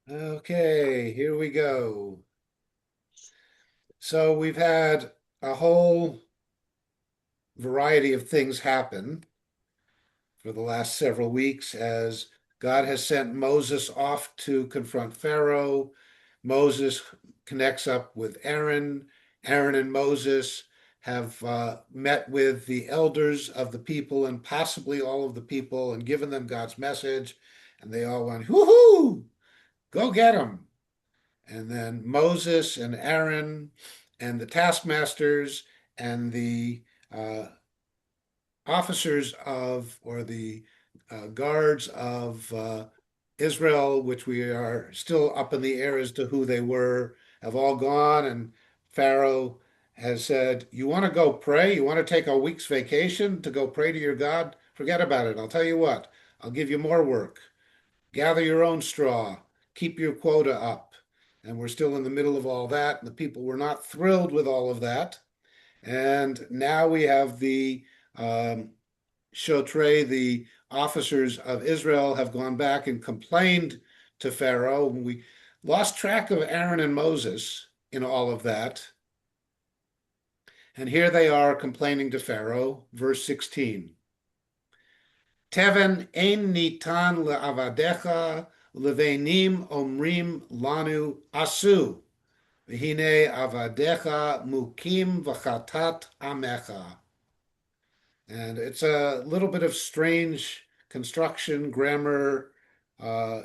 Okay, here we go. So we've had a whole variety of things happen for the last several weeks as God has sent Moses off to confront Pharaoh. Moses connects up with Aaron. Aaron and Moses have met with the elders of the people and possibly all of the people and given them God's message. And they all went, whoo-hoo, go get them. And then Moses and Aaron and the taskmasters and the uh, officers of, or the guards of Israel, which we are still up in the air as to who they were, have all gone. And Pharaoh has said, you want to go pray? You want to take a week's vacation to go pray to your God? Forget about it. I'll tell you what, I'll give you more work. Gather your own straw, keep your quota up. And we're still in the middle of all that. And the people were not thrilled with all of that. And now we have the Shotrei, the officers of Israel, have gone back and complained to Pharaoh. We lost track of Aaron and Moses in all of that. And here they are complaining to Pharaoh, verse 16. Teven ein nitan le'avadecha levenim omrim lanu asu. V'hine avadecha mukim v'chatat amecha. And it's a little bit of strange construction, grammar, uh,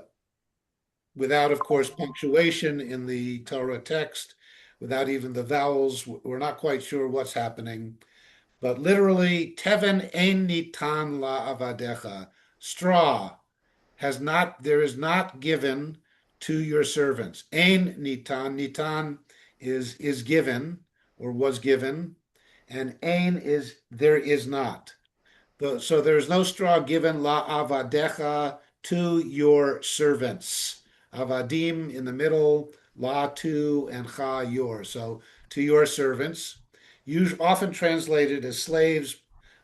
without, of course, punctuation in the Torah text, without even the vowels. We're not quite sure what's happening. But literally, Teven ein nitan la avadecha. Straw there is not given to your servants. Ein nitan, nitan is given or was given, and ein is there is not. So there is no straw given la avadecha to your servants. Avadim in the middle, la to, and cha your. So to your servants, often translated as slaves,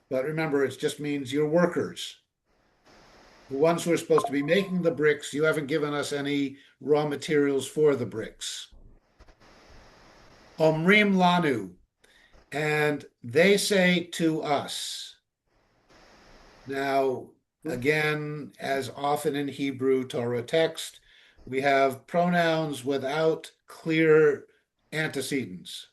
but remember it just means your workers, the ones who are supposed to be making the bricks. You haven't given us any raw materials for the bricks. Omrim lanu, and they say to us. Now, again, as often in Hebrew Torah text, we have pronouns without clear antecedents.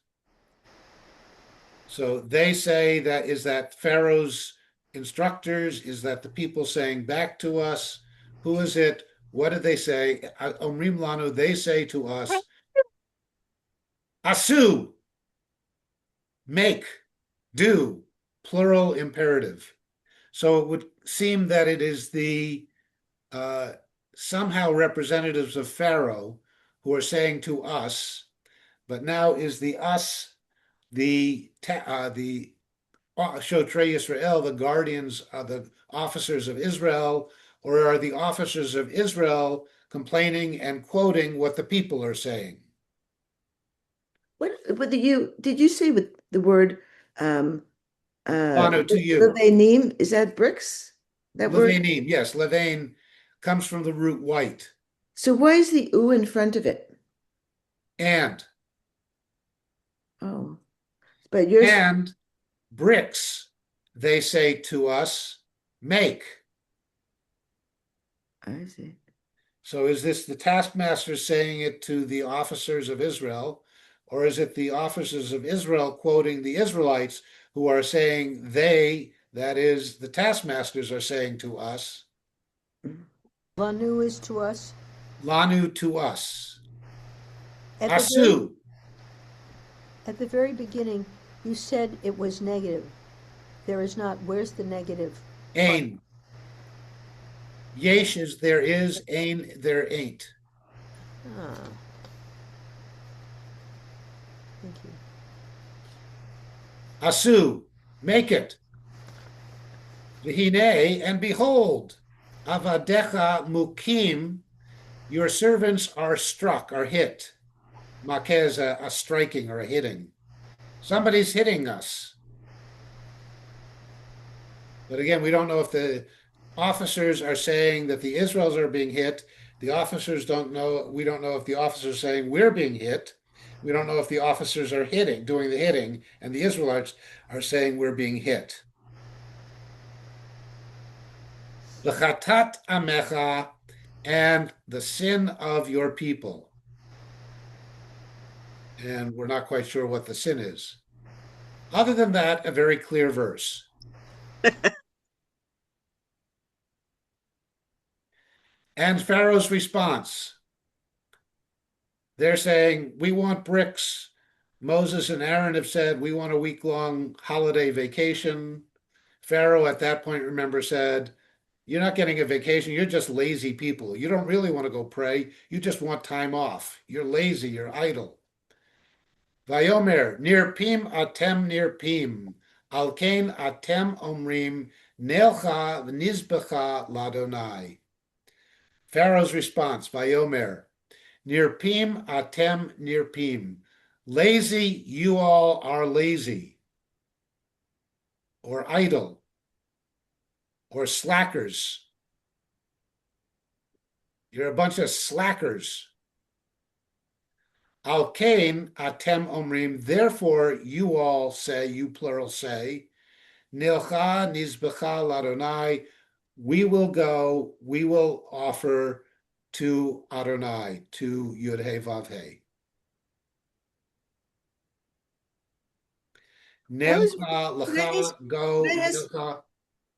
So they say that is that Pharaoh's instructors? Is that the people saying back to us? Who is it? What did they say? Omrim lanu, they say to us, asu, make, do, plural imperative. So it would seem that it is the somehow representatives of Pharaoh who are saying to us, but now is the us the Shotrei Yisrael, the guardians of the officers of Israel, or are the officers of Israel complaining and quoting what the people are saying? What did you say with the word um Lano to you. levanim? Is that bricks? That word? Levanim, yes, levain comes from the root white. So why is the u in front of it? And Oh, but yours, and bricks, they say to us, make. I see. So is this the taskmaster saying it to the officers of Israel, or is it the officers of Israel quoting the Israelites who are saying they, that is, the taskmasters are saying to us, Lanu is to us. Lanu to us, At the very Asu, at the very beginning, you said it was negative. There is not. Where's the negative part? Ain. Yesh is there is, Ain there ain't. Ah, thank you. Asu, make it. Vihine, and behold, Avadecha mukim, your servants are struck, are hit. Makeh is a striking or a hitting. Somebody's hitting us. But again, we don't know if the officers are saying that the Israels are being hit The officers don't know. We don't know if the officers are saying we're being hit. We don't know if the officers are doing the hitting, and the Israelites are saying we're being hit. The chatat amecha, and the sin of your people. And we're not quite sure what the sin is. Other than that, a very clear verse. And Pharaoh's response, they're saying, we want bricks. Moses and Aaron have said, we want a week-long holiday vacation. Pharaoh at that point, remember, said, you're not getting a vacation. You're just lazy people. You don't really want to go pray. You just want time off. You're lazy. You're idle. Vayomer, nirpim atem nirpim. Alkein atem omrim, nelcha v'nizbecha ladonai. Pharaoh's response, Vayomer, nirpim atem nirpim. Lazy, you all are lazy, or idle, or slackers. You're a bunch of slackers. Al kain atem omrim, therefore you all say, you plural say, nilcha nizbecha ladonai, we will go, we will offer to Adonai, to Yud He Vav He. Nilcha lecha, go, nilcha,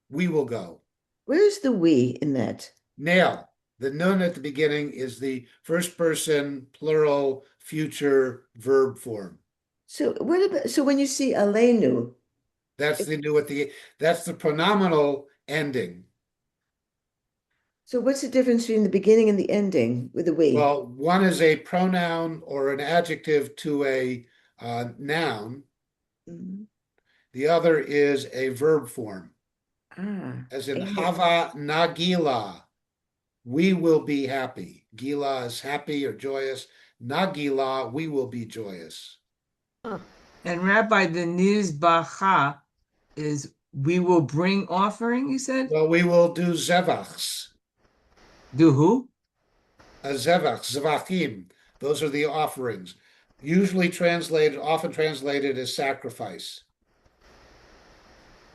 we will go. Where's the we in that? Nail. The nun at the beginning is the first person plural future verb form. So what about, so when you see aleinu, That's that's the pronominal ending. so what's the difference between the beginning and the ending with the we? Well, one is a pronoun or an adjective to a noun. Mhm. The other is a verb form, Ah, as in and hava nagila, we will be happy. Gila is happy or joyous. Nagila, we will be joyous. Huh. And Rabbi, the nizbacha is we will bring offering, you said? Well, we will do zevachs. Do who? A zevach, zevachim. Those are the offerings. Usually translated, often translated as sacrifice.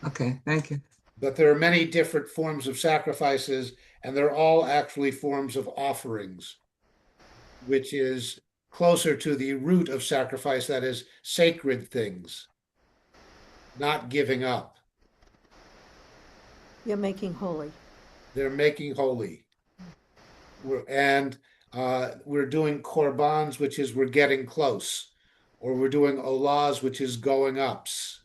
Okay, thank you. But there are many different forms of sacrifices, and they're all actually forms of offerings, which is closer to the root of sacrifice, that is, sacred things, not giving up. You're making holy. They're making holy. We're doing korbans, which is we're getting close, or we're doing olahs, which is going ups.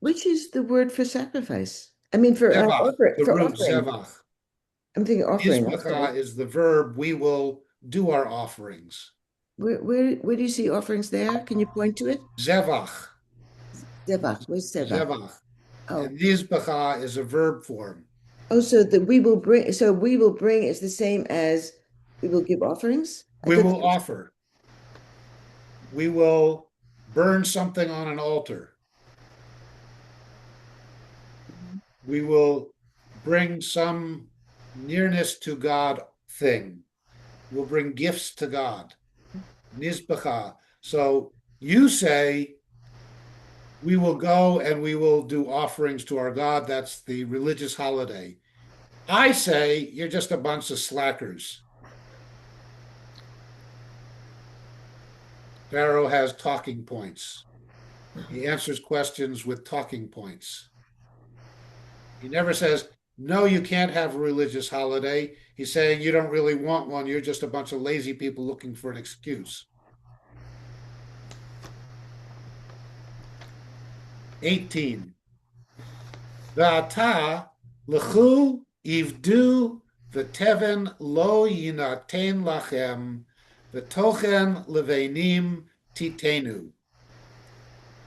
which is the word for sacrifice? I mean, for Zevach, the root offering. zevach. I'm thinking offering. Izbecha is the verb. We will do our offerings. Where do you see offerings there? Can you point to it? Zevach, Zevach. Where's Zevach? zevach. Oh, And Izbecha is a verb form. oh, so that we will bring. So we will bring is the same as we will give offerings. I We thought will offer. We will burn something on an altar. We will bring some nearness to God thing. We'll bring gifts to God. Nizbecha. So you say, we will go and we will do offerings to our God. That's the religious holiday. I say, you're just a bunch of slackers. Pharaoh has talking points. He answers questions with talking points. He never says, no, you can't have a religious holiday. He's saying you don't really want one. You're just a bunch of lazy people looking for an excuse. 18. V'ata l'chu ivdu v'teven lo yinaten lachem v'tochen levenim titenu.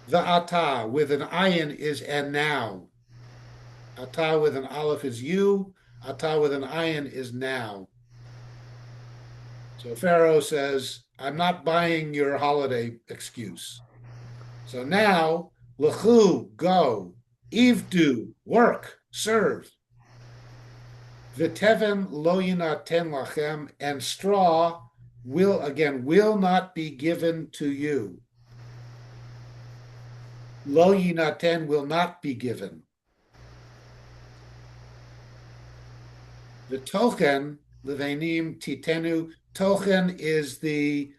V'ata with an ayin is and now. Ata with an aleph is you. Ata with an ayin is now. So Pharaoh says, I'm not buying your holiday excuse. So now, lechu, go. Ivdu, work, serve. V'teven lo yinaten lachem, and straw will not be given to you. Lo yinaten will not be given. V'tochen levenim titenu. Tochen is the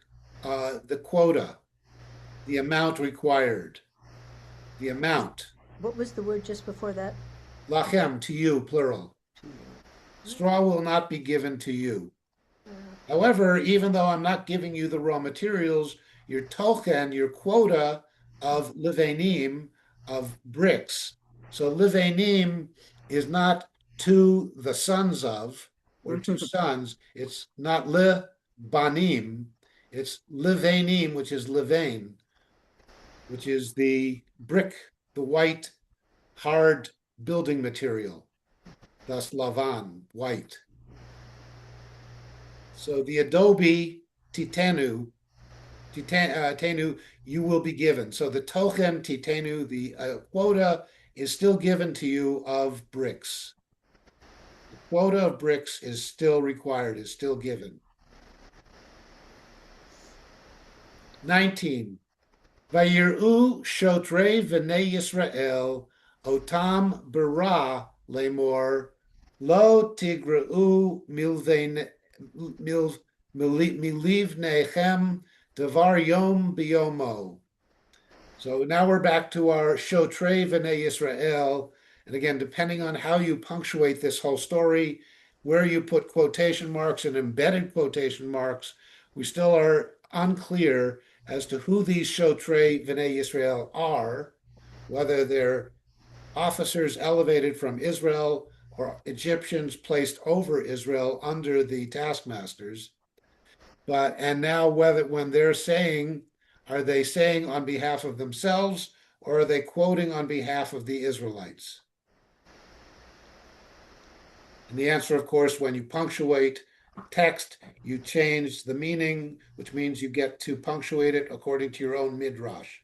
quota, the amount required, the amount. What was the word just before that? Lachem, to you, plural. Straw will not be given to you. However, even though I'm not giving you the raw materials, your tochen, your quota of livenim, of bricks. So livenim is not to the sons of, or to sons. It's not le banim. It's livenim, which is livain, which is the brick, the white, hard building material. Thus lavan, white. So the adobe titanu, tenu, you will be given. So the tochen titenu, the quota is still given to you of bricks. The quota of bricks is still required, is still given. 19. Vayir'u shotrei v'nei Yisrael otam bara lemor lo tigra'u milivnechem devar yom biyomo. So now we're back to our shotrei v'nei Yisrael. And again, depending on how you punctuate this whole story, where you put quotation marks and embedded quotation marks, we still are unclear as to who these shotrei v'nei Yisrael are, whether they're officers elevated from Israel or Egyptians placed over Israel under the taskmasters. And now whether when they're saying, are they saying on behalf of themselves or are they quoting on behalf of the Israelites? And the answer, of course, when you punctuate text, you change the meaning, which means you get to punctuate it according to your own midrash,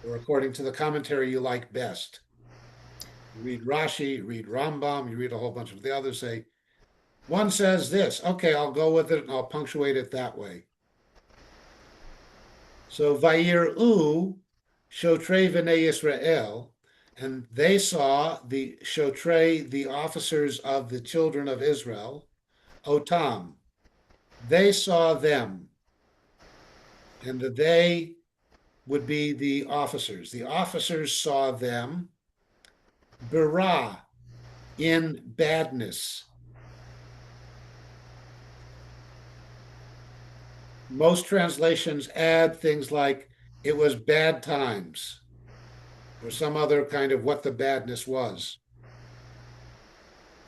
or according to the commentary you like best. You read Rashi, you read Rambam, you read a whole bunch of the others, say, one says this, okay, I'll go with it and I'll punctuate it that way. So, Vayir'u shotrei v'nei Yisrael, and they saw the shotrei, the officers of the children of Israel, otam, they saw them, and they would be the officers. The officers saw them, bara, in badness. Most translations add things like, it was bad times, or some other kind of what the badness was.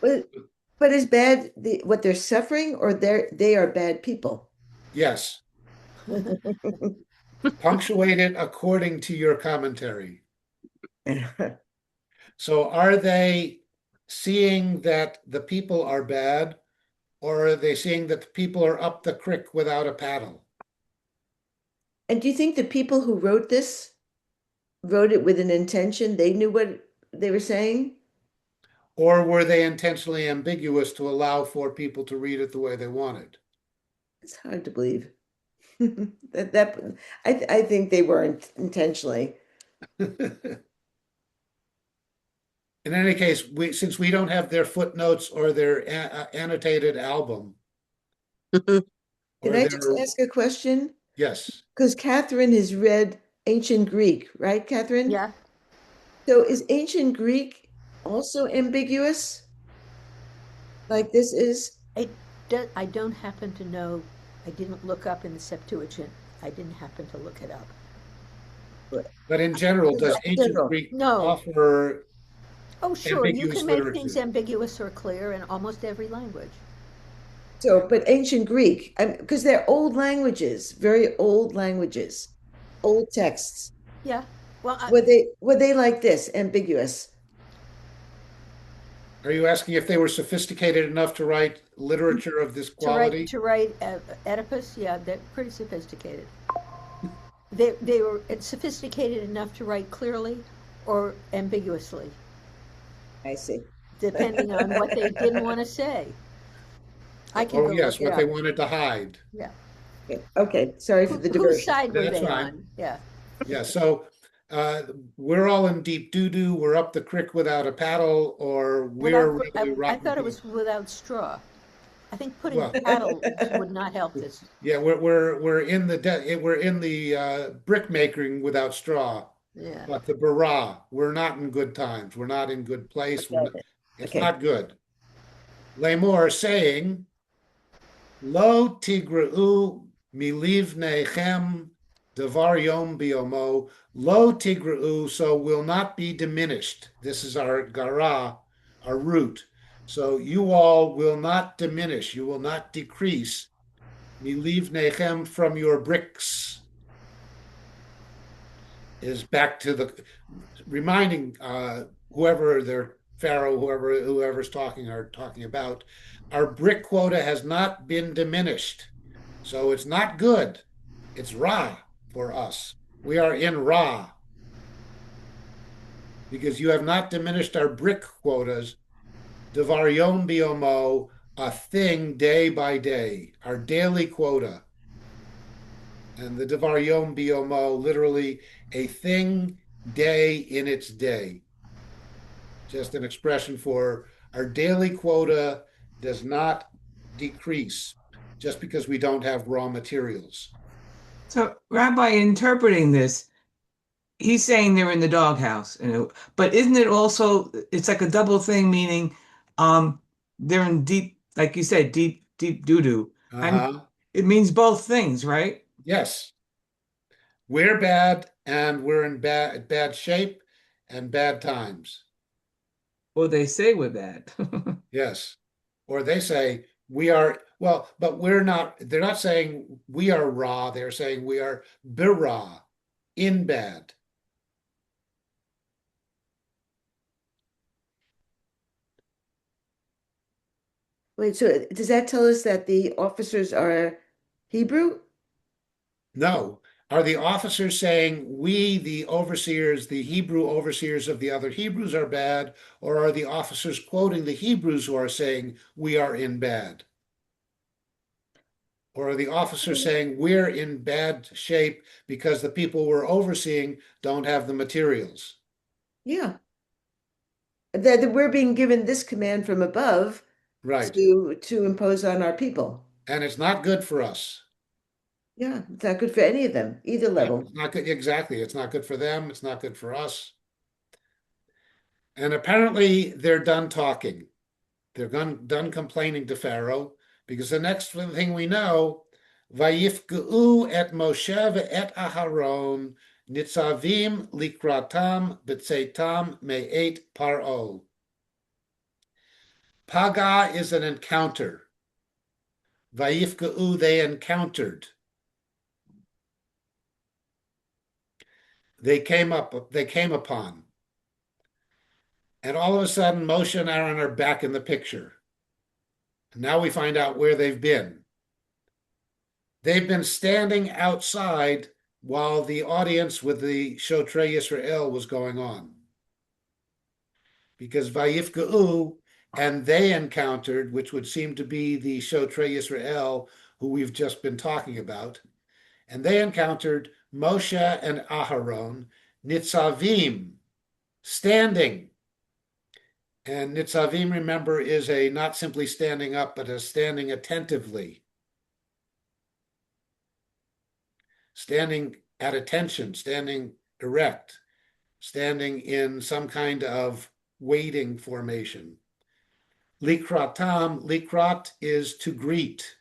But is bad what they're suffering, or they are bad people? Yes. Punctuate it according to your commentary. So are they seeing that the people are bad, or are they seeing that the people are up the creek without a paddle? And do you think the people who wrote this wrote it with an intention? They knew what they were saying? Or were they intentionally ambiguous to allow for people to read it the way they wanted? It's hard to believe. I think they weren't intentionally. In any case, since we don't have their footnotes or their annotated album. Can I just ask a question? Yes. Because Catherine has read ancient Greek, right, Catherine? Yeah. So is ancient Greek also ambiguous? Like this is? I don't happen to know. I didn't look up in the Septuagint. I didn't happen to look it up. But in general, does ancient Greek offer Oh, sure. You ambiguous can make literature? things ambiguous or clear in almost every language. So, but ancient Greek, because they're old languages, very old languages, old texts. Yeah. Well, were they like this, ambiguous? Are you asking if they were sophisticated enough to write literature of this quality? To write Oedipus, yeah, they're pretty sophisticated. They were sophisticated enough to write clearly or ambiguously. I see. depending on what they didn't want to say. I can Oh, go yes, look it what they up. wanted to hide. Yeah. Okay, sorry for the Whose diversion. side were That's they fine. on? Yeah. Yeah, so uh, we're all in deep doo-doo. We're up the creek without a paddle, or we're Without, really I rotten thought it deep. was without straw. I think putting Well, paddles would not help this. yeah, we're in the brick making without straw. Yeah. But the bara, we're not in good times. We're not in good place. We're not, Okay. it's Okay. not good. Lamor saying, Lo tigra'u milivnechem devar yom biomo. Lo tigra'u, so will not be diminished. This is our gara, our root. So you all will not diminish. You will not decrease. Milivnechem, from your bricks, is back to the reminding whoever their pharaoh, whoever's talking are talking about, our brick quota has not been diminished, so it's not good. It's ra for us. We are in ra because you have not diminished our brick quotas. Devar yom biomo, a thing day by day, our daily quota. And the Devar Yom Biomo, literally a thing day in its day. Just an expression for our daily quota does not decrease just because we don't have raw materials. So, Rabbi, interpreting this, he's saying they're in the doghouse, but isn't it also, it's like a double thing, meaning they're in deep, like you said, deep doo-doo. I'm Uh-huh. it means both things, right? Yes, we're bad and we're in bad shape and bad times. Or they say we're bad. Yes. Or they say we are, well, but we're not, they're not saying we are raw, they're saying we are bira, in bad. Wait, so does that tell us that the officers are Hebrew? No. Are the officers saying we, the overseers, the Hebrew overseers of the other Hebrews are bad, or are the officers quoting the Hebrews who are saying we are in bad? Or are the officers saying we're in bad shape because the people we're overseeing don't have the materials? Yeah. That we're being given this command from above Right. to impose on our people. And it's not good for us. Yeah, it's not good for any of them, either Yeah, level. it's not good. Exactly. It's not good for them. It's not good for us. And apparently they're done talking. They're done complaining to Pharaoh because the next thing we know, Vayifgeu et Moshe et Aharon nitzavim likratam b'tzeitam me'et paro. Paga is an encounter. Vayifgeu, they encountered. They came upon. And all of a sudden, Moshe and Aaron are back in the picture. And now we find out where they've been. They've been standing outside while the audience with the Shotrei Yisrael was going on. Because Vayifgeu, and they encountered, which would seem to be the Shotrei Yisrael, who we've just been talking about, and they encountered Moshe and Aharon, Nitzavim, standing. And Nitzavim, remember, is a not simply standing up, but a standing attentively, standing at attention, standing erect, standing in some kind of waiting formation. Likratam, likrat is to greet.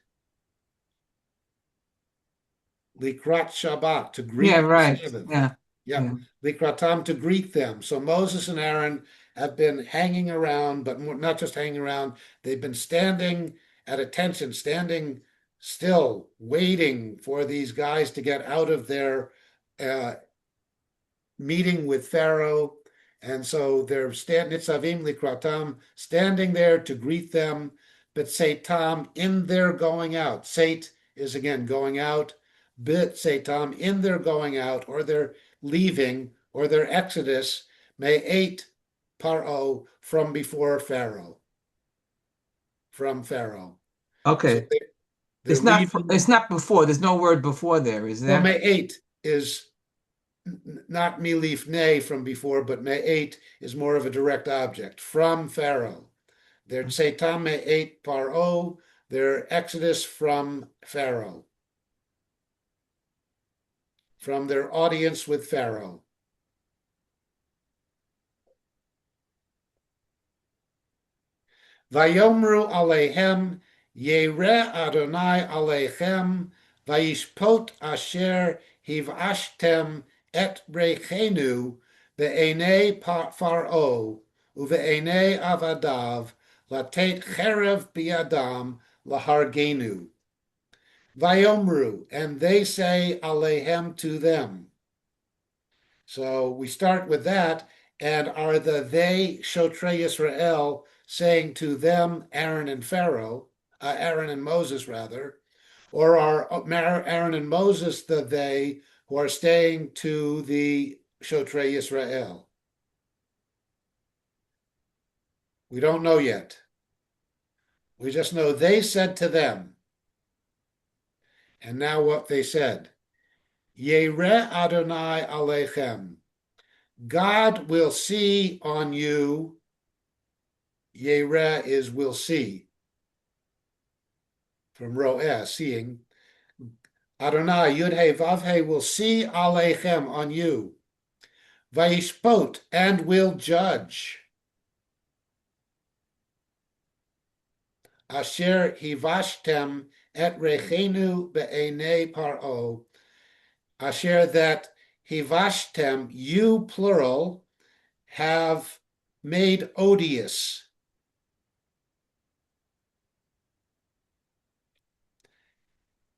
Likrat Shabbat, to Yeah, greet the right. Sabbath. Yeah. Yep. Yeah. Likratam, to greet them. So Moses and Aaron have been hanging around, but not just hanging around, they've been standing at attention, standing still, waiting for these guys to get out of their uh, meeting with Pharaoh. And so they're nitzavim likratam, standing there to greet them, but seitam, in their going out. Seit is again going out, bit seitam, in their going out, or their leaving, or their exodus, may eight paro, from before Pharaoh. From Pharaoh. So Okay. they're leaving. It's not before. There's no word before there, is Well, there? May 8 is not milif ne from before, but May 8 is more of a direct object. From Pharaoh. They're Tsetam May 8 paro. They're Exodus from Pharaoh. From their audience with Pharaoh. Vayomru alehem, Yere Adonai alechem, Vayishpot asher hivashtem et rechenu, ve'enei Paro, uve'enei avadav, latet cherev biadam, lahargenu. Vayomru, and they say alehem to them. So we start with that, and are the they Shotrei Yisrael saying to them, Aaron and Pharaoh, Aaron and Moses rather, or are Aaron and Moses the they who are staying to the Shotrei Yisrael? We don't know yet. We just know they said to them. And now what they said. Yere Adonai Alechem. God will see on you. Yera is will see. From ro'eh, seeing. Adonai, Yud-He, Vav-He will see Aleichem on you. Vayishpot, and will judge. Asher hivashtem et rechenu be'enei paro. Asher that hivashtem, you plural, have made odious.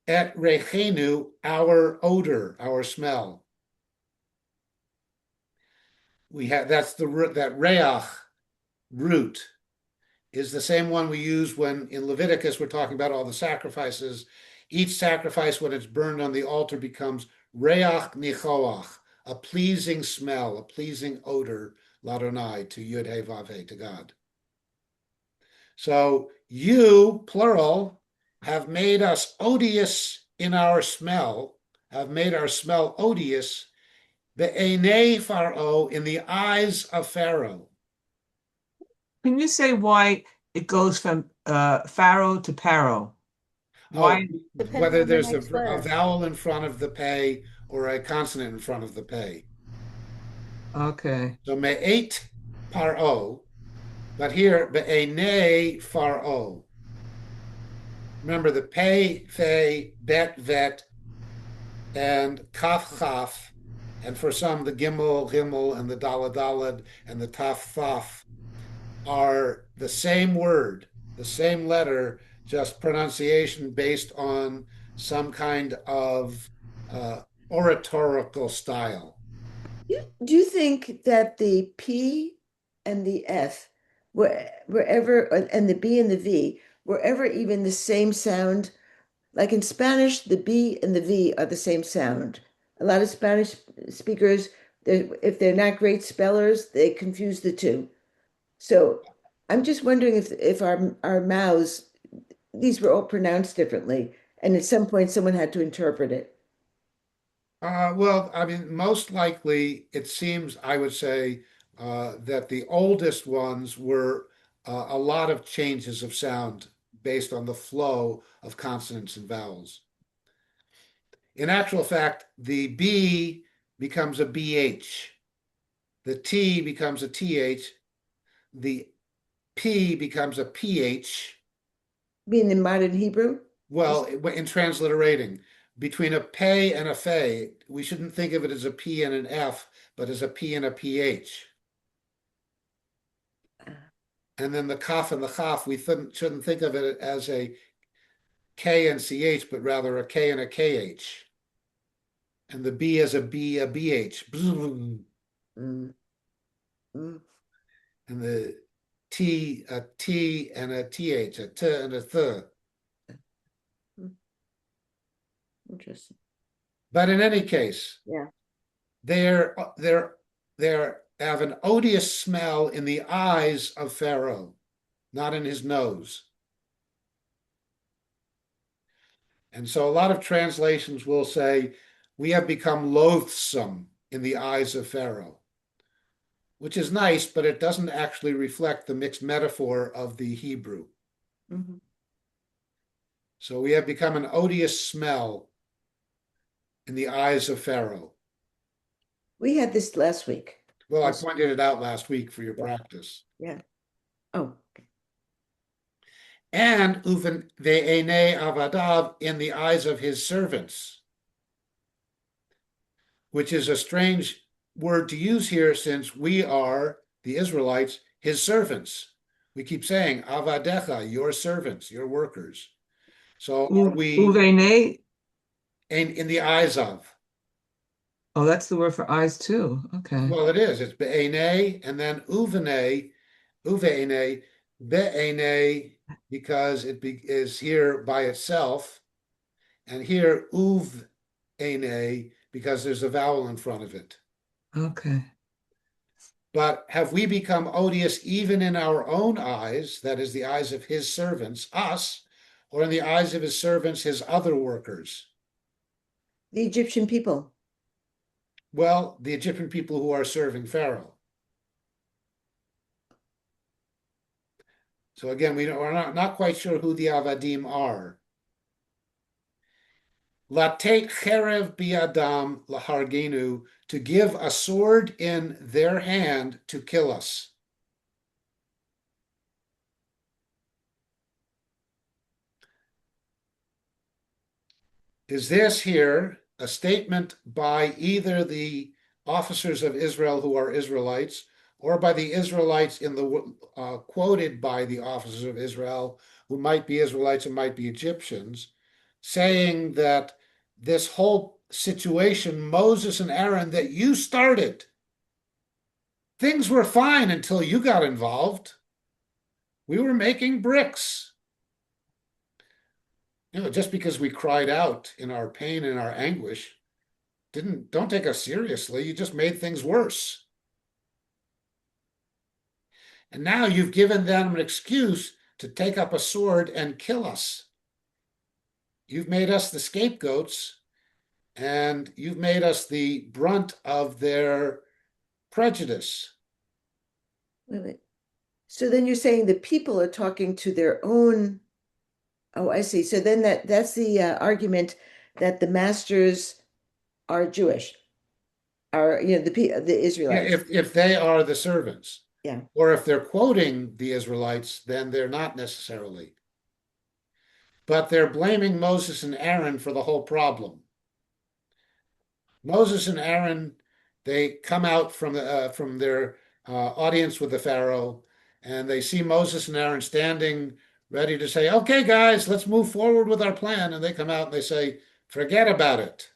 Et rechenu, our odor, our smell. We have that's the that reach root is the same one we use when in Leviticus we're talking about all the sacrifices. Each sacrifice, when it's burned on the altar, becomes reach nichoach, a pleasing smell, a pleasing odor, ladonai, to Yud He Vav He, to God. So you, plural, have made us odious in our smell, have made our smell odious, be'enei Pharaoh, in the eyes of Pharaoh. Can you say why it goes from Pharaoh to Paro? Why? Oh, Depends whether on the there's next a letter. vowel in front of the pay or a consonant in front of the pay. Okay. So Me'et Paro, but here Be'enei Pharaoh. Remember the pay, fe, bet, vet, and kaf, chaf, and for some the gimel, gimel, and the dalad, dalad, and the taf, thaf are the same word, the same letter, just pronunciation based on some kind of oratorical style. Do you think that the P and the F, wherever, and the B and the V, wherever even the same sound, like in Spanish, the B and the V are the same sound. A lot of Spanish speakers, if they're not great spellers, they confuse the two. So I'm just wondering if our mouths, these were all pronounced differently, and at some point someone had to interpret it. Well, I mean, most likely it seems, I would say, that the oldest ones were a lot of changes of sound based on the flow of consonants and vowels. In actual fact, the B becomes a BH, the T becomes a TH, the P becomes a PH. Being in modern Hebrew? Well, in transliterating, between a pay and a fay, we shouldn't think of it as a P and an F, but as a P and a PH. And then the kaf and the chaf, we shouldn't think of it as a K and CH, but rather a K and a KH. And the B as a B, a BH. Mm, mm, And the T, a T and a TH, a T and a Th. mm. Interesting. But in any case, Yeah. they're have an odious smell in the eyes of Pharaoh, not in his nose. And so a lot of translations will say, we have become loathsome in the eyes of Pharaoh, which is nice, but it doesn't actually reflect the mixed metaphor of the Hebrew. Mm-hmm. So we have become an odious smell in the eyes of Pharaoh. We had this last week. Well, I Also. pointed it out last week for your Yeah. practice. Yeah. Oh, okay. And uven ve'ene avadav, in the eyes of his servants, which is a strange word to use here since we are, the Israelites, his servants. We keep saying avadecha, your servants, your workers. So are we Uvene. in the eyes of? Oh, that's the word for eyes too. Okay. Well, it is. It's be'ene and then uve'ene, be'ene, because it is here by itself, and here uve'ene, because there's a vowel in front of it. Okay. But have we become odious even in our own eyes, that is, the eyes of his servants, us, or in the eyes of his servants, his other workers? The Egyptian people. Well, the Egyptian people who are serving Pharaoh. So again, we're not quite sure who the Avadim are. Latet cherev biadam lahargenu, to give a sword in their hand to kill us. Is this here a statement by either the officers of Israel who are Israelites, or by the Israelites in the quoted by the officers of Israel who might be Israelites and might be Egyptians, saying that this whole situation, Moses and Aaron, that you started, things were fine until you got involved. We were making bricks. Just because we cried out in our pain and our anguish, don't take us seriously. You just made things worse. And now you've given them an excuse to take up a sword and kill us. You've made us the scapegoats, and you've made us the brunt of their prejudice. Wait. So then you're saying the people are talking to their own. Oh, I see. So then that's the argument that the masters are Jewish, are the Yeah, Israelites. if they are the servants. Yeah. Or if they're quoting the Israelites, then they're not necessarily. But they're blaming Moses and Aaron for the whole problem. Moses and Aaron, they come out from their audience with the Pharaoh, and they see Moses and Aaron standing ready to say, "Okay, guys, let's move forward with our plan." And they come out and they say, "Forget about it,"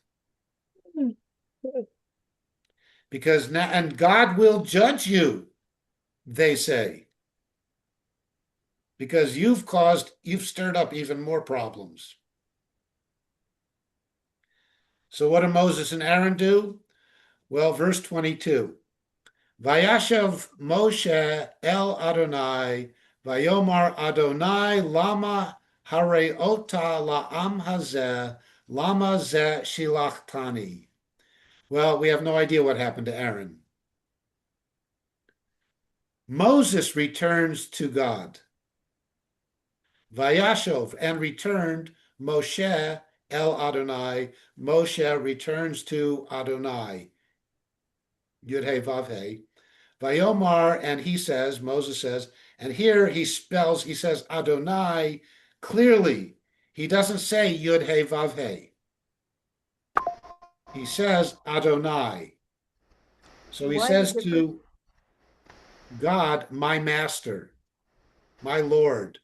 because now and God will judge you, they say, because you've stirred up even more problems. So what do Moses and Aaron do? Well, verse 22. Vayashav Moshe el Adonai, Vayomar Adonai lama hareota la'am hazeh, lama zeh shilachtani. Well, we have no idea what happened to Aaron. Moses returns to God. Vayashov, and returned Moshe el Adonai. Moshe returns to Adonai. Yud He Vav He. Vayomar, and he says, Moses says, and here he says Adonai clearly. He doesn't say Yud He Vav He. He says Adonai. So he Why the says difference? to God, my master, my Lord.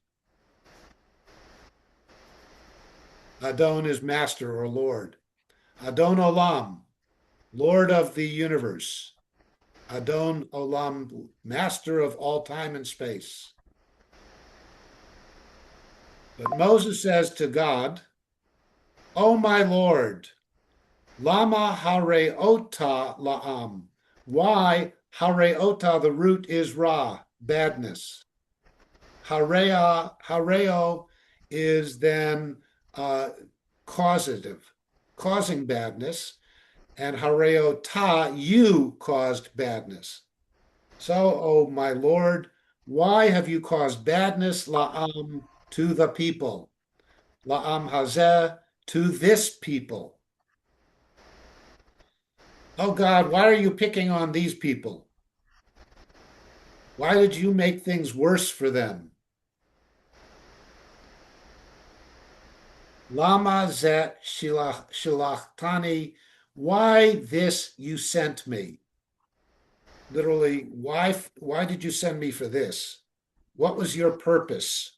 Adon is master or Lord. Adon Olam, Lord of the universe. Adon Olam, master of all time and space. But Moses says to God, "O my Lord, lama hareota la'am, why Hareota, the root is ra, badness. Hareo is then causative, causing badness, and hareota, you caused badness. So, oh my Lord, why have you caused badness, la'am, to the people? La'am hazeh, to this people. Oh God, why are you picking on these people? Why did you make things worse for them? Lama zet shilachtani, why this you sent me? Literally, why did you send me for this? What was your purpose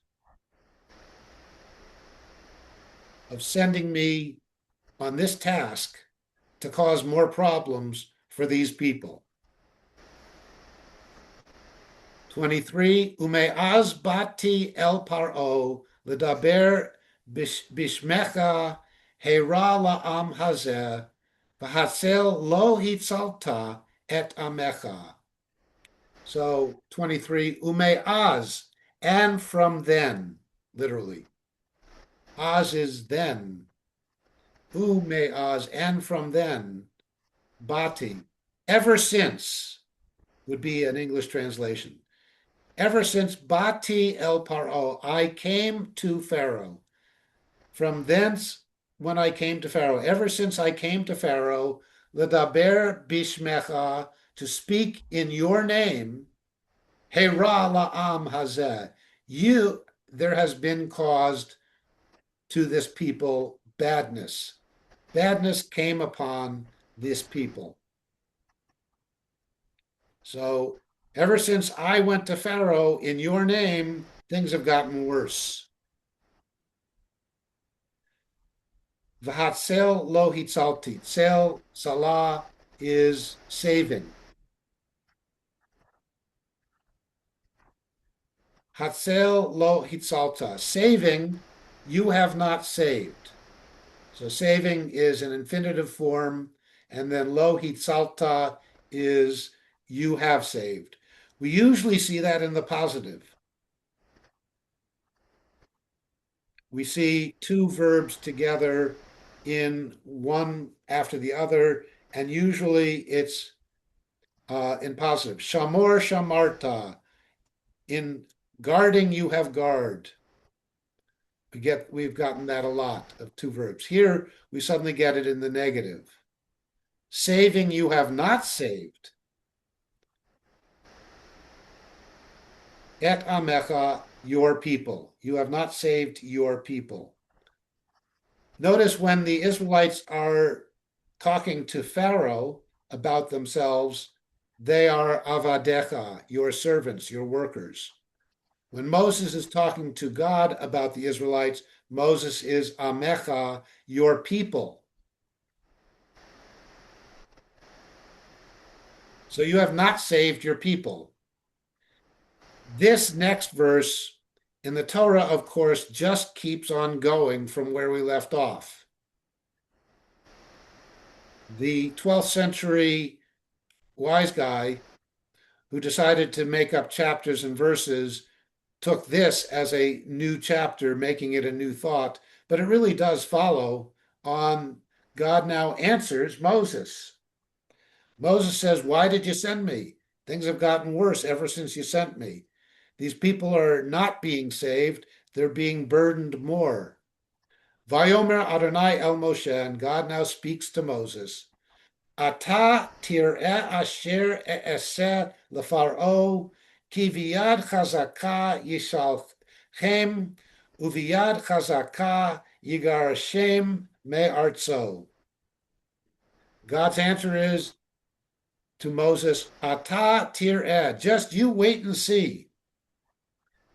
of sending me on this task to cause more problems for these people? 23, ume'az bati el paro ledaber bishmecha heira la'am hazeh v'hatzel lo hitzalta et amecha. So 23, ume'az, and from then, literally. Az is then. Ume'az, and from then. Bati, ever since, would be an English translation. Ever since Bati el Paro, I came to Pharaoh. From thence, when I came to Pharaoh, ever since I came to Pharaoh, ledaber bishmecha, to speak in your name, heira la'am hazeh, there has been caused to this people badness. Badness came upon this people. So ever since I went to Pharaoh in your name, things have gotten worse. V'hatzel lo hitzalti. Tzel, salah, is saving. Hatzel lo hitzalta. Saving, you have not saved. So saving is an infinitive form, and then lo hitzalta is you have saved. We usually see that in the positive. We see two verbs together in one after the other, and usually it's in positive. Shamor shamarta. In guarding, you have guard. We've gotten that a lot of two verbs. Here, we suddenly get it in the negative. Saving, you have not saved. Et amecha, your people. You have not saved your people. Notice when the Israelites are talking to Pharaoh about themselves, they are avadecha, your servants, your workers. When Moses is talking to God about the Israelites, Moses is amecha, your people. So you have not saved your people. This next verse in the Torah, of course, just keeps on going from where we left off. The 12th century wise guy who decided to make up chapters and verses took this as a new chapter, making it a new thought, but it really does follow on God now answers Moses. Moses says, why did you send me? Things have gotten worse ever since you sent me. These people are not being saved, they're being burdened more. Vayomer Adonai el Moshe, and God now speaks to Moses. Ata tir'eh asher e'eseh leFaro, ki v'yad chazaka yishalchem, uv'yad chazaka yigarashem me'artzo. God's answer is to Moses, Ata tir'eh, just you wait and see.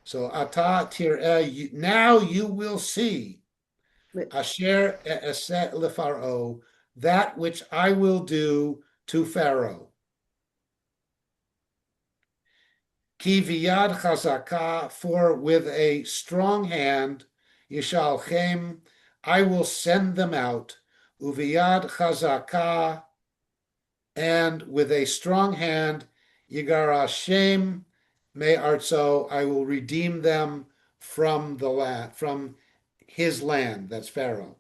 So Ata tir'eh, now you will see. Asher e'eseh leFaro, that which I will do to Pharaoh. Ki v'yad chazaka, for with a strong hand, yishalchem, I will send them out. Uv'yad chazaka, and with a strong hand, Yigar Hashem me artso. I will redeem them from the land, from his land. That's Pharaoh.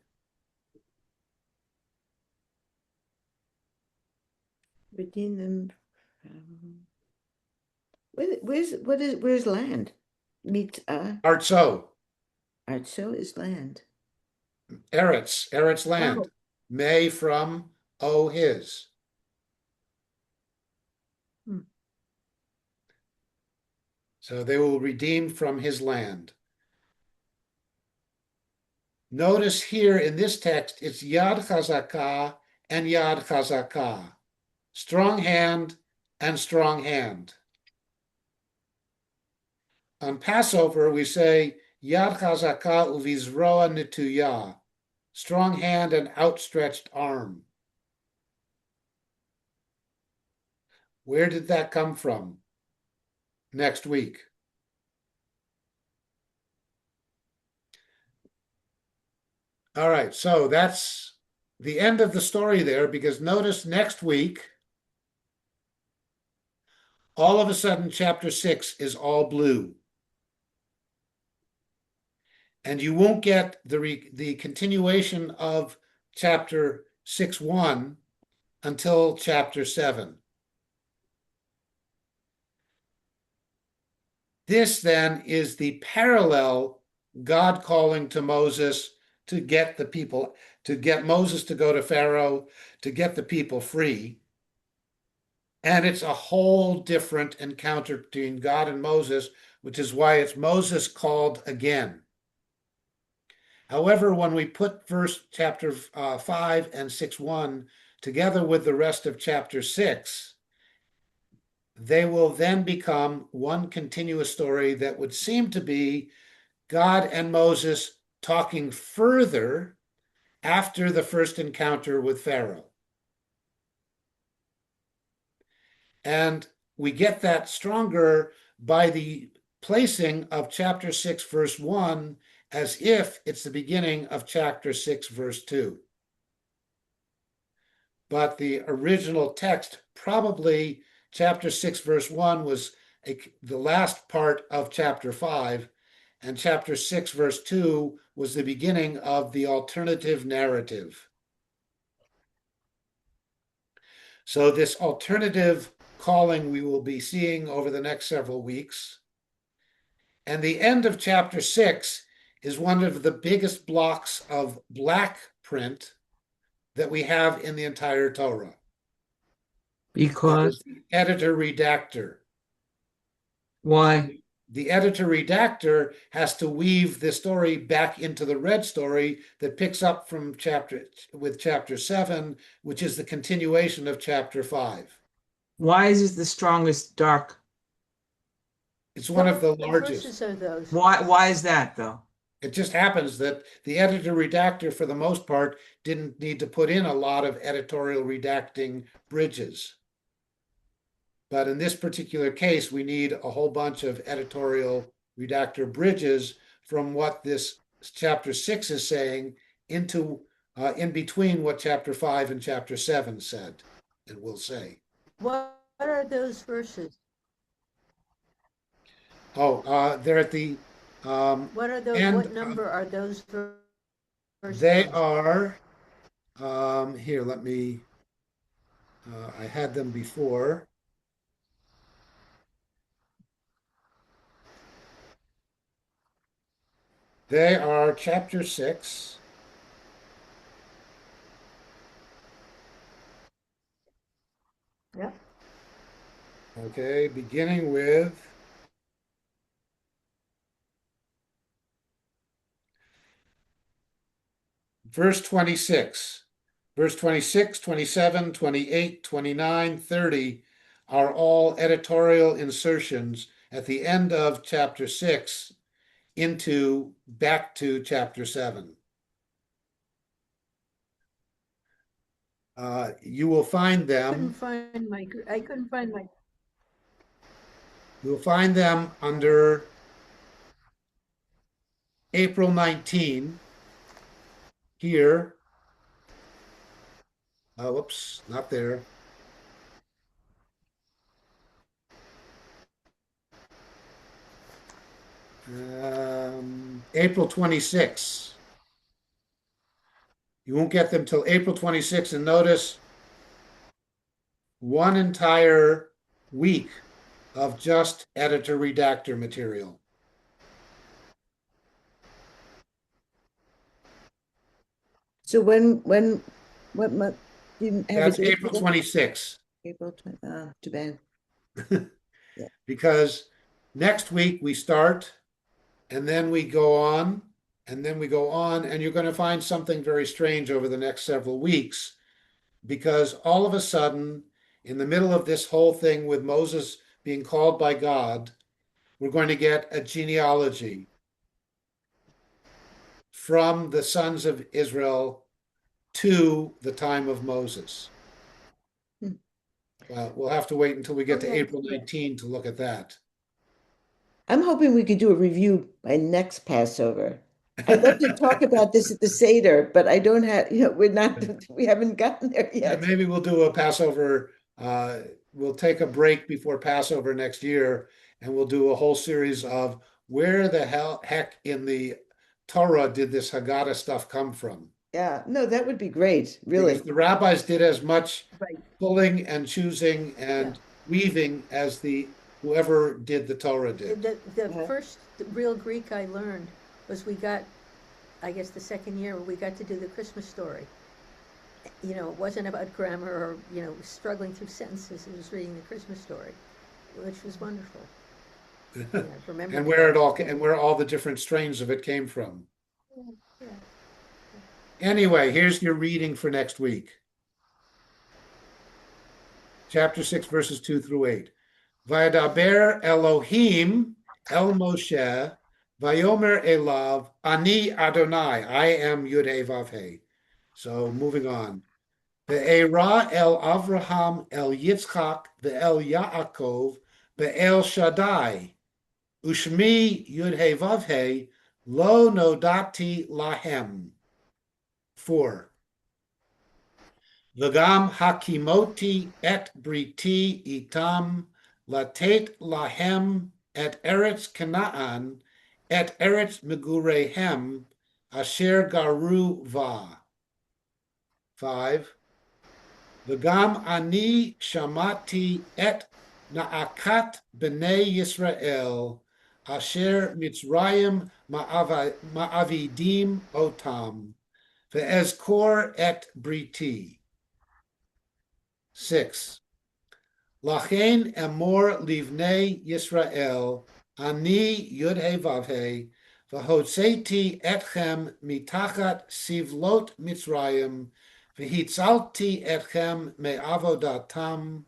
Redeem them. Where's land? Meet Artso, Artso is land. Eretz land. Oh, Me from his. hmm. So they will redeem from his land. Notice here in this text, it's Yad Chazakah and Yad Chazakah. Strong hand and strong hand. On Passover, we say Yad Chazakah uvizroa nituyah. Strong hand and outstretched arm. Where did that come from? Next week. All right, so that's the end of the story there, because notice next week, all of a sudden, chapter 6 is all blue. And you won't get the continuation of chapter 6:1 until chapter 7. This then is the parallel God calling to Moses to get the people, to get Moses to go to Pharaoh, to get the people free. And it's a whole different encounter between God and Moses, which is why it's Moses called again. However, when we put chapter 5 and 6:1 together with the rest of chapter 6, they will then become one continuous story that would seem to be God and Moses talking further after the first encounter with Pharaoh. And we get that stronger by the placing of chapter 6, verse 1, as if it's the beginning of chapter 6, verse 2. But the original text, probably chapter 6, verse 1, was the last part of chapter 5, and chapter 6, verse 2 was the beginning of the alternative narrative. So, this alternative calling we will be seeing over the next several weeks. And the end of chapter 6 is one of the biggest blocks of black print that we have in the entire Torah. That is Because the editor redactor. why? The editor redactor has to weave the story back into the red story that picks up from chapter 7, which is the continuation of chapter 5. Why is it the strongest dark? It's one of the What largest. verses are those? Why is that though? It just happens that the editor redactor, for the most part, didn't need to put in a lot of editorial redacting bridges. But in this particular case, we need a whole bunch of editorial redactor bridges from what this chapter 6 is saying into in between what chapter 5 and chapter 7 said and will say. What are those verses? They're at the What are those? end. What number are those They verses? are here. Let me. I had them before. They are chapter 6. Yep. Okay, beginning with verse 26. Verse 26, 27, 28, 29, 30 are all editorial insertions at the end of chapter 6 into back to chapter 7. You will find them. I couldn't find my. You'll find them under April 19 here. Whoops, not there. April 26th. You won't get them till April 26th. And notice one entire week of just editor redactor material. So what month do you have a That's date for April that? 26th. April 20, too bad. Yeah. Because next week we start and then we go on and then we go on, and you're going to find something very strange over the next several weeks because all of a sudden, in the middle of this whole thing with Moses being called by God, we're going to get a genealogy from the sons of Israel to the time of Moses. Hmm. Well, we'll have to wait until we get to yeah, April yeah. 19 to look at that. I'm hoping we could do a review by next Passover. I'd love to talk about this at the Seder, but I don't have, we haven't gotten there Yeah, yet. maybe we'll do a Passover. We'll take a break before Passover next year, and we'll do a whole series of where the heck in the Torah did this Haggadah stuff come from? Yeah, no, that would be great, Because really. the rabbis did as much Right. pulling and choosing Yeah. and weaving as the whoever did the Torah did. The Uh-huh. first real Greek I learned was we got, I guess the second year, we got to do the Christmas story. You know, it wasn't about grammar or, struggling through sentences. It was reading the Christmas story, which was wonderful. Yeah, I remember And that. where all the different strains of it came from. Yeah, yeah. Anyway, here's your reading for next week. Chapter 6, verses 2 through 8. Vayadaber Elohim El Moshe, Vayomer Elav, Ani Adonai, I am Yud Vav He. So moving on. Ve'era El Avraham El Yitzchak Ve'el Yaakov Ve'el Shaddai, Ushmi Yud Vav He, Lo Nodati Lahem. 4. V'gam hakimoti et briti itam latet lahem et eretz Canaan et eretz megurehem asher garu va. 5. V'gam ani shamati et naakat b'nei Yisrael asher Mitzrayim ma'avidim otam ve'ezkor et briti. 6. Lachen emor livnei Yisrael, ani yud he vav he, v'hotzeti etchem mitachat sivlot Mitzrayim, v'hitzalti etchem me'avodatam,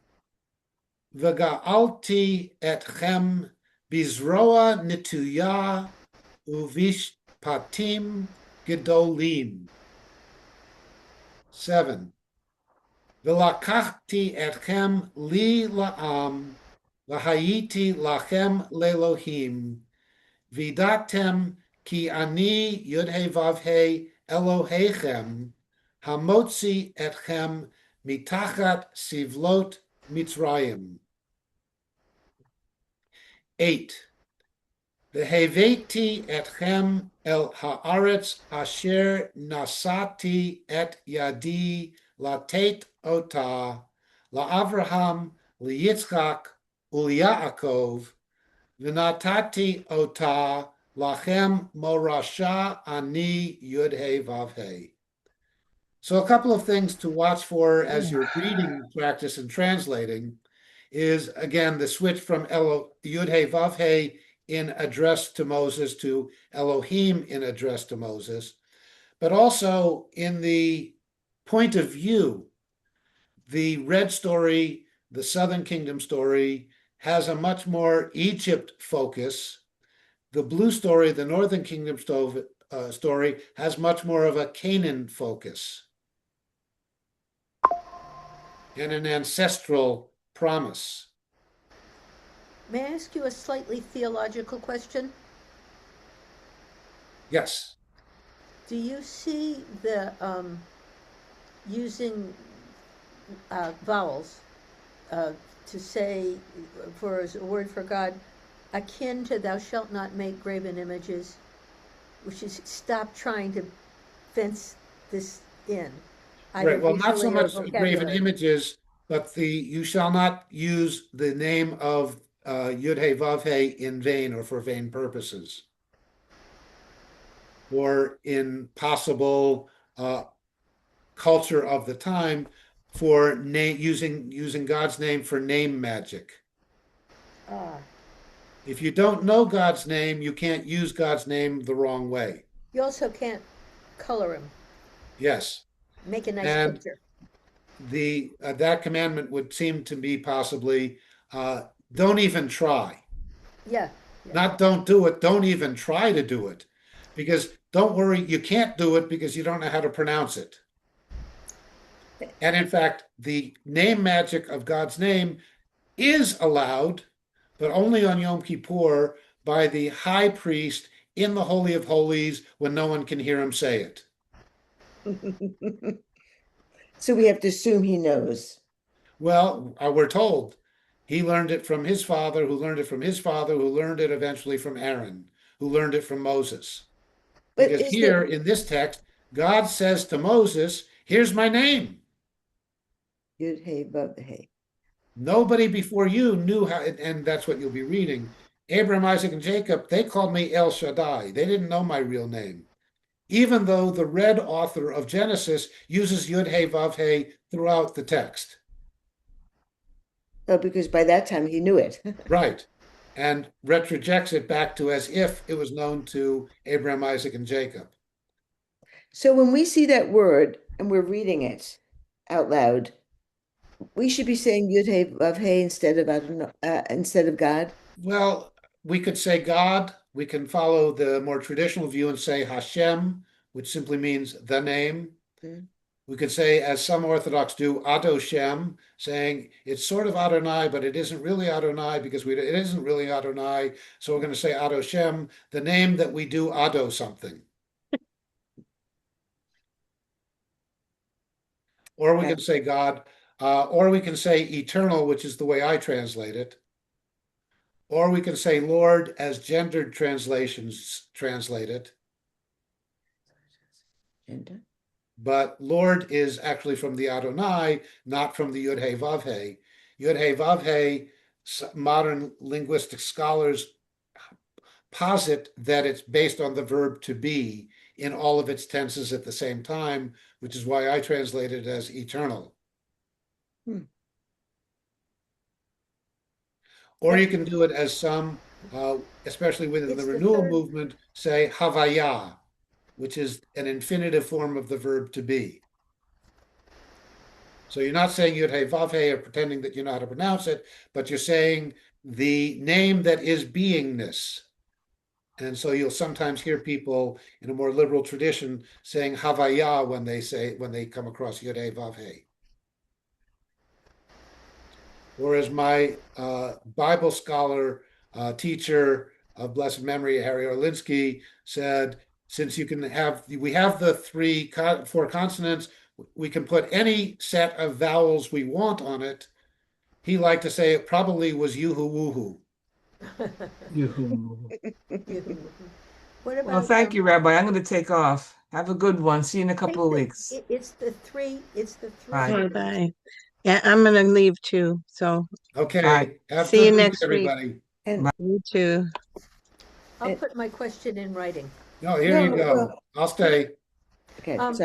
v'ga'alti etchem bizroa nituya uvishpatim gedolim. 7. V'lakachti etchem li la'am, v'hayiti lachem le'elohim, v'datem ki ani yud he vav he Elohechem, hamotzi etchem mitachat sivlot Mitzrayim. 8. V'heveti etchem el haaretz asher nasati et yadi latet ota la'Avraham liYitzchak u'Yaakov v'natati ota lachem morasha ani yud he vav he. So a couple of things to watch for as you're reading practice and translating is, again, the switch from yud he vav he in address to Moses to Elohim in address to Moses, but also in the point of view. The red story, the Southern Kingdom story, has a much more Egypt focus. The blue story, the Northern Kingdom story, has much more of a Canaan focus and an ancestral promise. May I ask you a slightly theological question? Yes. Do you see the using vowels to say for a word for God akin to thou shalt not make graven images, which is stop trying to fence this in, either Right. Well, not so visually or much graven vocabulary. images, but you shall not use the name of Yud He Vav He in vain or for vain purposes, or in possible culture of the time for name using God's name for name magic. Ah, If you don't know God's name, you can't use God's name the wrong way. you also can't color him, Yes. make a nice And picture. the that commandment would seem to be possibly uh, don't even try. Yeah, yeah. Not don't do it, don't even try to do it. Because don't worry, you can't do it because you don't know how to pronounce it. And in fact, the name magic of God's name is allowed, but only on Yom Kippur by the high priest in the Holy of Holies when no one can hear him say it. So we have to assume he knows. Well, we're told he learned it from his father, who learned it from his father, who learned it eventually from Aaron, who learned it from Moses. But Because is here it in this text, God says to Moses, here's my name. Yud Hey Vav Hey? Nobody before you knew how, and that's what you'll be reading. Abraham, Isaac, and Jacob, they called me El Shaddai. They didn't know my real name. Even though the red author of Genesis uses Yud Hey Vav Hey throughout the text. Oh, because by that time he knew it. Right. And retrojects it back to as if it was known to Abraham, Isaac, and Jacob. So when we see that word and we're reading it out loud, we should be saying Yud Hey Vav Hey instead of God. Well, we could say God. We can follow the more traditional view and say Hashem, which simply means the name. Mm. We could say, as some Orthodox do, Adoshem, saying it's sort of Adonai, but it isn't really Adonai because it isn't really Adonai. So we're going to say Adoshem, the name that we do Ado something. Or we Right. can say God, or we can say eternal, which is the way I translate it. Or we can say Lord, as gendered translations translate it. Gender. But Lord is actually from the Adonai, not from the Yud Hey Vav Hey. Yud Hey Vav Hey, modern linguistic scholars posit that it's based on the verb to be in all of its tenses at the same time, which is why I translate it as eternal. Hmm. Or you can do it as some, especially within the It's the renewal third, movement, say Havaya, which is an infinitive form of the verb to be. So you're not saying Yud Hey Vav Hey or pretending that you know how to pronounce it, but you're saying the name that is beingness. And so you'll sometimes hear people in a more liberal tradition saying Havaya when they come across Yud Hey Vav Hey. Or as my Bible scholar teacher of blessed memory, Harry Orlinsky, said, since we have the four consonants, we can put any set of vowels we want on it. He liked to say it probably was yoo-hoo woo-hoo. You. what Well, about, thank you, Rabbi. I'm going to take off. Have a good one. See you in a I think couple of that weeks. it's the three Bye. Bye words. bye. Yeah, I'm gonna leave too. So Bye. Okay, have see you good week, next week. everybody. And You too. I'll And put my question in writing. Oh, here you no, go. well, I'll stay. okay. Um, So